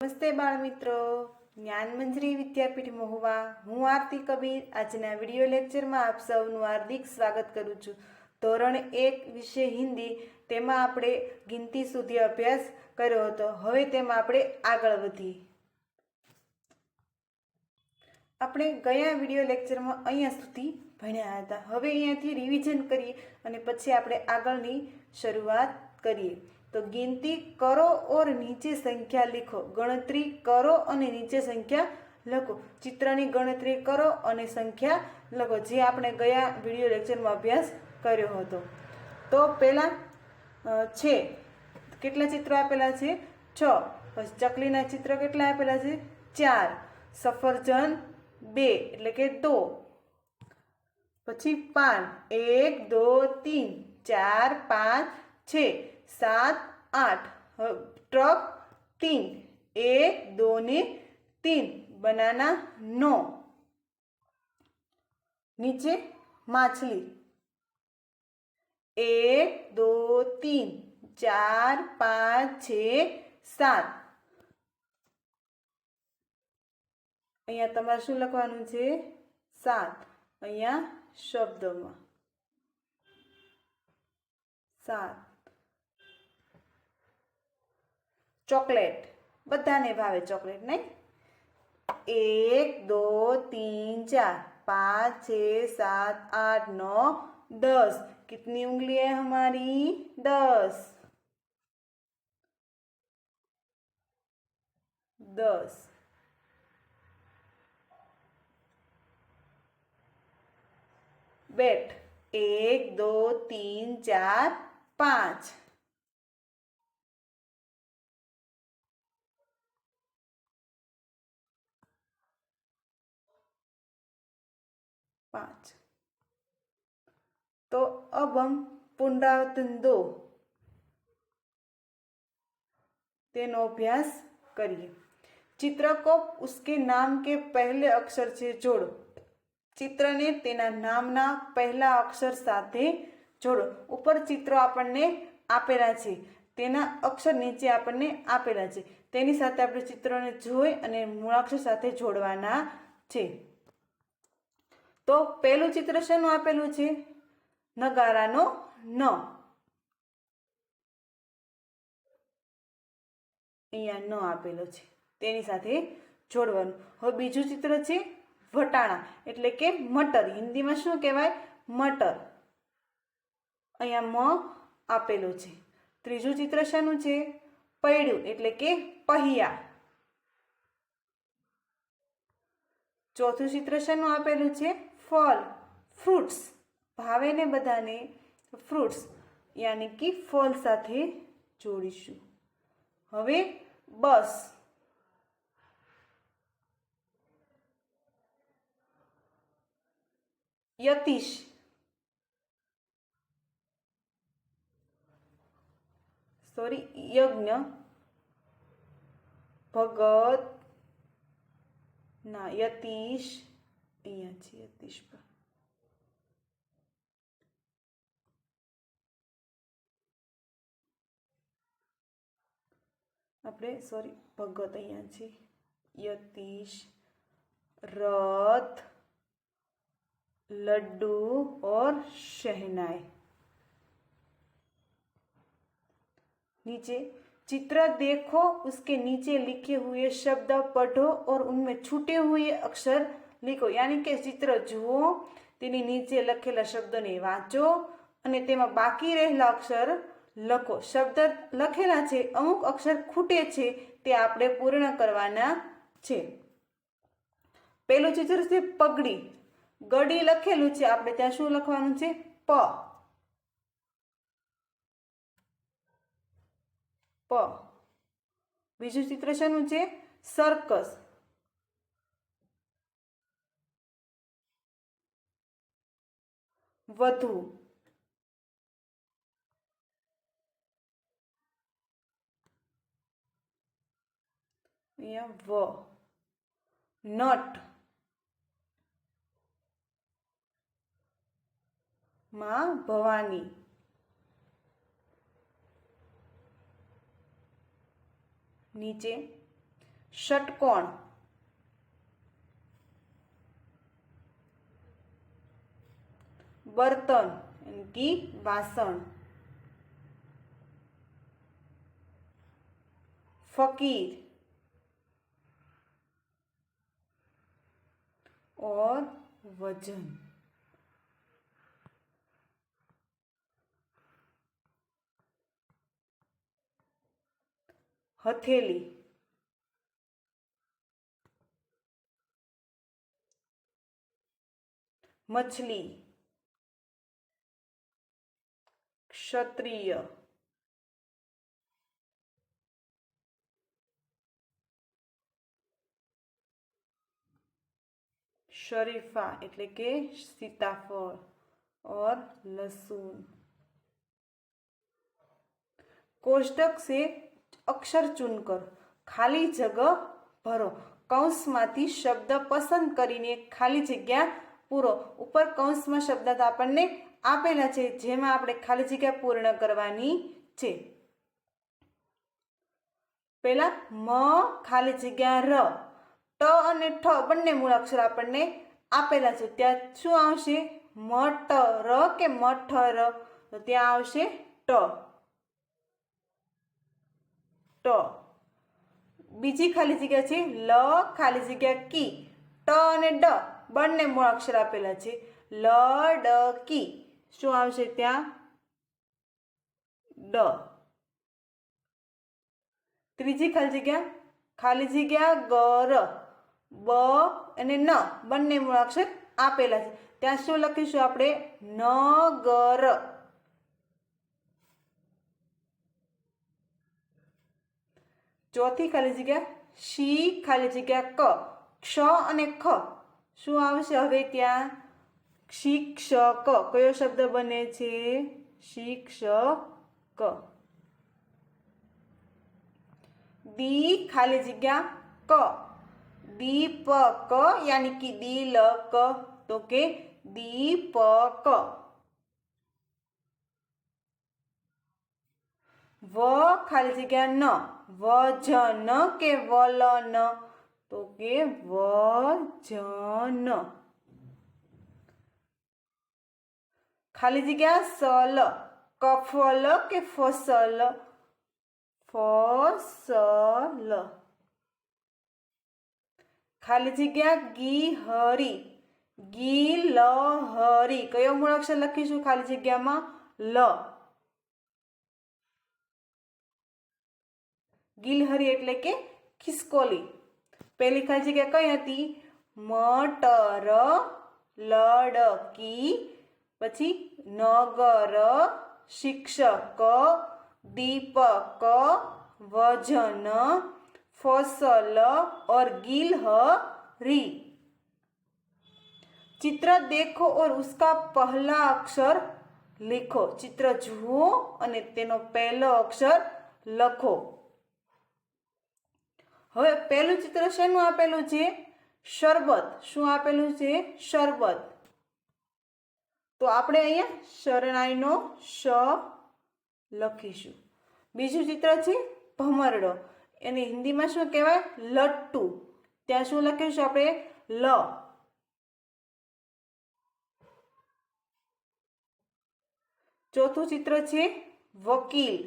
નમસ્તે બાળ મિત્રો, જ્ઞાનમંજરી વિદ્યાપીઠ મહુવા. હું આરતી કબીર આજના વિડીયો લેક્ચરમાં આપ સૌનું હાર્દિક સ્વાગત કરું છું. ધોરણ 1 વિષય હિન્દી, તેમાં આપણે ગિનતી સુધી અભ્યાસ કર્યો હતો. હવે તેમાં આપણે આગળ વધીએ. આપણે ગયા વિડીયો લેક્ચરમાં અહીંયા સુધી ભણ્યા હતા. હવે અહીંયાથી રિવિઝન કરીએ અને પછી આપણે આગળની શરૂઆત કરીએ. तो गिनती करो और नीचे संख्या लिखो. गणतरी करो અને નીચે સંખ્યા લખો. ચિત્રની ગણતરી કરો અને સંખ્યા લખો, જે આપણે ગયા વિડીયો લેક્ચરમાં અભ્યાસ કર્યો હતો. તો પહેલા છે કેટલા ચિત્રો આપેલા છે? 6. પછી ચકલીના ચિત્ર કેટલા આપેલા છે? 4. સફરજન 2 એટલે કે 2. પછી પાન 1 2 3 4 5 6 7 8. ट्रक 3 1 2 ने 3. बनाना 9. नीचे माछली 1 2 3 4 5 6 7. અહીંયા તમારે શું લખવાનું છે? 7. અહીંયા શબ્દોમાં 7. ચોકલેટ બધાને ભાવે ચોકલેટ, નહીં? 1 2 3 4 5 6 7 8 9 10. कितनी उंगली है हमारी? 10. 10. बैट 1 2 3 4 5. 5. तो अब हम पुनरावर्तन 2 तेनो अभ्यास करिए. चित्र को उसके नाम के पहले अक्षर से जोड़ो. चित्र ने तेना नामना पहला अक्षर साथे जोड़ो. ऊपर चित्र आपने आपेला छे, तेना अक्षर नीचे आपने आपेला छे, तेनी साथे આપણે ચિત્રને જોઈ અને મૂળાક્ષર સાથે જોડવાના છે. તો પહેલું ચિત્ર શેનું આપેલું છે? નગારાનો ન. અહીંયા ન આપેલો છે, તેની સાથે જોડવાનું. હવે બીજું ચિત્ર છે વટાણા એટલે કે મટર. હિન્દીમાં શું કહેવાય? મટર. અહીંયા મ આપેલો છે. ત્રીજું ચિત્ર શાનું છે? પૈડું એટલે કે પહિયા. ચોથું ચિત્ર શાનું આપેલું છે? ફળ, ફ્રૂટ્સ. ભાવે ને બધાને ફ્રૂટ્સ, યાની કે ફળ સાથે જોડીશું. હવે બસ. યતીશ, સોરી યજ્ઞ, ભગત ના યતીશ, અહીંયા છે યતીશ પર. આપણે સોરી ભગત અહીંયા છે. યતીશ, रथ, लड्डू और शहनाई. नीचे चित्र देखो, उसके नीचे लिखे हुए शब्द पढ़ो और उनमें छूटे हुए अक्षर लिखो. यानी के चित्र जुओ, तेनी नीचे लखेला शब्दोने वाँचो અને તેમાં બાકી રહેલા અક્ષર લખો. શબ્દ લખેલા છે, અમુક અક્ષર ખૂટે છે, તે આપણે પૂર્ણ કરવાના છે. પહેલું ચિત્ર છે પગડી. ગડી લખેલું છે, આપણે ત્યાં શું લખવાનું છે? પ. પ. બીજું ચિત્ર શાનું છે? સર્કસ. વધુ. અહીંયા વ. નટ. માં ભવાની. नीचे षटकोण, बर्तन यानी कि वासण, फकीर और वजन। हथेली, मछली, क्षत्रिय, शरीफा એટલે કે सीताफळ और लहसुन। कोष्टक से अक्षर चुनकर खाली जगह भरो। कौंसमांथी शब्द पसंद करीने खाली जग्या पूरो। ઉપર કૌંસમાં શબ્દ આપણને આપેલા છે જેમાં આપણે ખાલી જગ્યા પૂર્ણ કરવાની છે। પહેલા म ખાલી જગ્યા र, ટ અને ઠ બંને મૂળાક્ષર આપણને આપેલા છે। ત્યાં શું આવશે? મટર કે મઠર? તો ત્યાં આવશે ટ। ટ। બીજી ખાલી જગ્યા છે ल ખાલી જગ્યા કી, ટ અને ડ બંને મૂળાક્ષર આપેલા છે। લડકી શું આવશે ત્યાં? ડ। ત્રીજી ખાલી જગ્યા ગર, બ અને ન બંને મૂળાક્ષર આપેલા છે। ત્યાં શું લખીશું આપણે? નગર। ચોથી ખાલી જગ્યા શી ખાલી જગ્યા ક, ક્ષ અને ખ શું આવશે હવે ત્યાં? શિક્ષક। કયો શબ્દ બને છે? શિક્ષક। दी खाली जगह क, दीपक यानी कि दिलक, तो के दीपक। व खाली जगह न, वजन के वलन, तो के वजन। खाली जगह सल, कफल के फसल, फसल। खाली जग्या गीहरी, गीलहरी कयो मूळाक्षर लखीशुं खाली जग्यामां? ल। गीलहरी एटले के खिसकोली। पहली खाली जग्या कई हती? मटर, लड़की, पछी नगर, शिक्षक, दीपक, वजन, फसल और गिलहरी। चित्र देखो और उसका पहला अक्षर लिखो। चित्र जुओ અને તેનો પહેલો અક્ષર લખો। હવે પહેલું ચિત્ર શેનું આપેલું છે? શરબત। શું આપેલું છે? શરબત। તો આપણે અહીંયા શરણાઈનો શ લખીશું। બીજું ચિત્ર છે ભમરડો, એને હિન્દીમાં શું કહેવાય? લટ્ટુ। ત્યાં શું લખીશું આપણે? લ। ચોથું ચિત્ર છે વકીલ।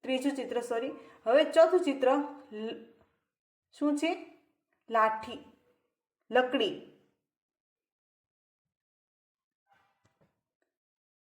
ત્રીજું ચિત્ર સોરી, હવે ચોથું ચિત્ર શું છે? લાઠી, લકડી।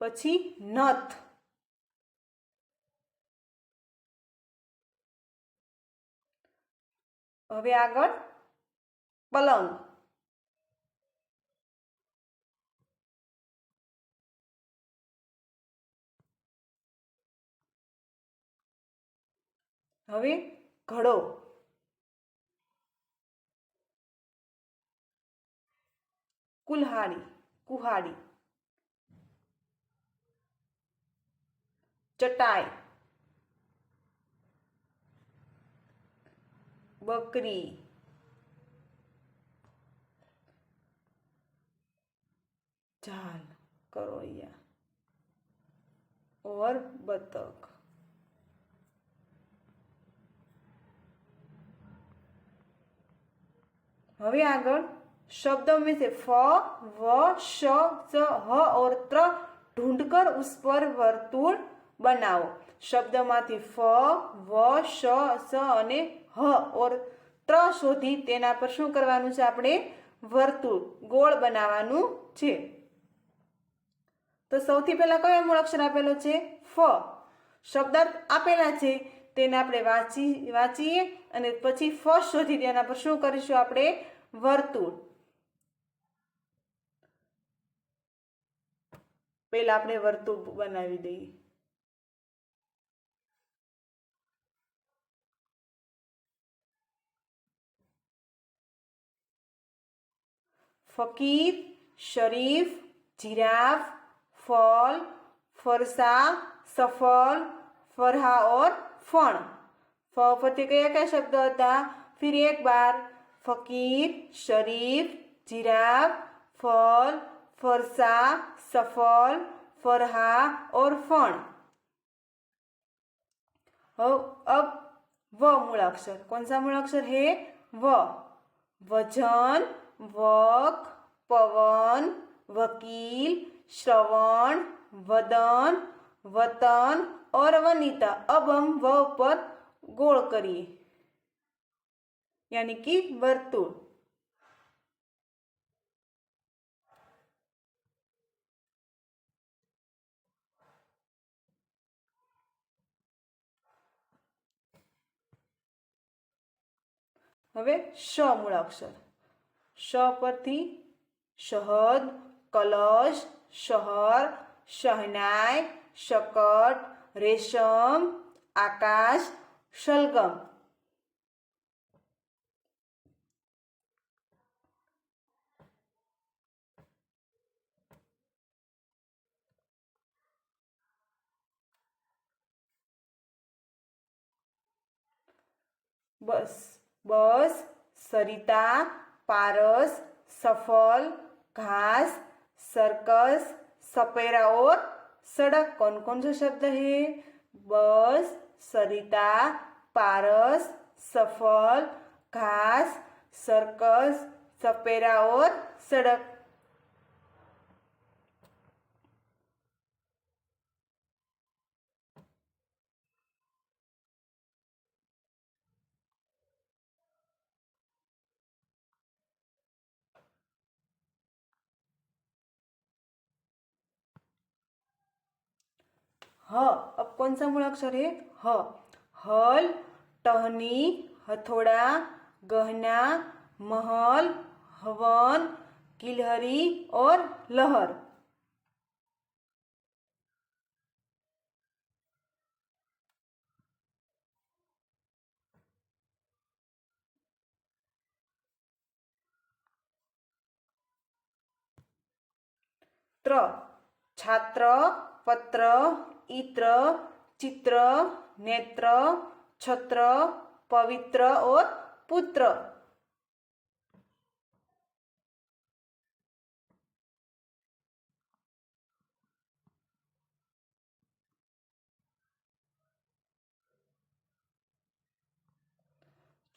પછી નથ, હવે આગળ પલંગ, હવે ઘડો, કુલ્હાડી, કુહાડી, ચટાઈ, બકરી, ઝાલ કરો અહીંયા, और बतख। હવે આગળ शब्दों में से फ व श च ह और त्र ढूंढकर उस पर वर्तुळ बनाओ। શબ્દમાંથી ફ વ શ સ અને હ और ત્ર શોધી તેના પર શું કરવાનું છે? આપણે વર્તુળ ગોળ બનાવવાનું છે। તો સૌથી પહેલા કયો મૂળાક્ષર આપેલો છે? ફ। શબ્દાર્થ આપેલા છે તેને આપણે વાંચીએ અને પછી ફ શોધી તેના પર શું કરીશું? આપણે વર્તુળ। પહેલા આપણે વર્તુળ બનાવી દઈએ। फकीर, शरीफ, जिराफ, फल, फरसा, सफल, फरहा और फण। फ परથી કયા કયા શબ્દો હતા? फिर एक बार फकीर, शरीफ, जिराफ, फल, फरसा, सफल, फरहा और फण। अब व मूलाक्षर, कौन सा मूलाक्षर है? व। वजन, वक, पवन, वकील, श्रवण, वदन, वतन और वनिता। अब हम व पर गोल करिए यानी कि वर्तुळ। હવે શ મૂળાક્ષર, શ પરથી શહદ, કલશ, શહર, શહનાઈ, શકટ, રેશમ, આકાશ, શલગમ। बस, बस, सरिता, पारस, सफल, घास, सर्कस, सपेरा और सड़क। कौन कौन से शब्द है? बस, सरिता, पारस, सफल, घास, सर्कस, सपेरा और सड़क। ह। अब कौन सा मूलाक्षर है? ह। हल, टहनी, हथौड़ा, गहना, महल, हवन, किलहरी और लहर। त्र, छात्र, पत्र, इत्र, चित्र, नेत्र, छत्र, पवित्र और पुत्र।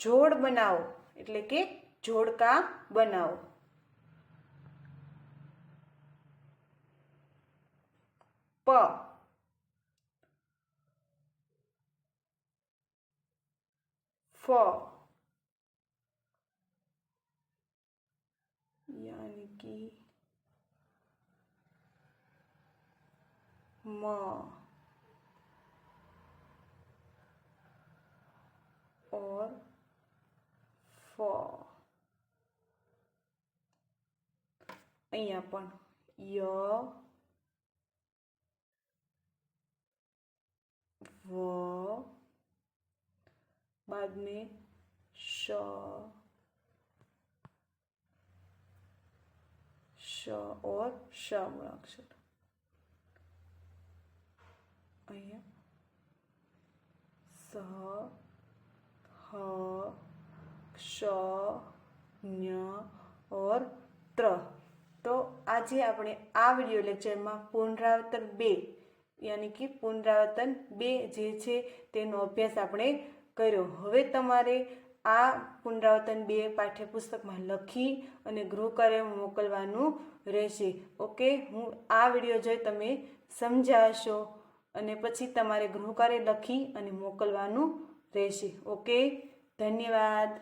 जोड़ बनाओ એટલે કે જોડકા બનાવો। प, फ यानी कि म और फ। અહીંયા પણ य, व, बाद में श, श और श मूलाक्षर। અહીંયા स, ह, क्ष, ञ और त्र। तो આજે આપણે આ વિડિયો લેક્ચરમાં પુનરાવર્તન 2 યાની કે પુનરાવર્તન 2 જે છે તેનો અભ્યાસ આપણે કર્યો. હવે તમારે આ પુનરાવર્તન 2 પાઠ્યપુસ્તકમાં લખી અને ગૃહકાર્ય મોકલવાનું રહેશે. ઓકે, હું આ વિડીયો જોઈ તમે સમજ્યા હશો અને પછી તમારે ગૃહકાર્ય લખી અને મોકલવાનું રહેશે. ઓકે, ધન્યવાદ.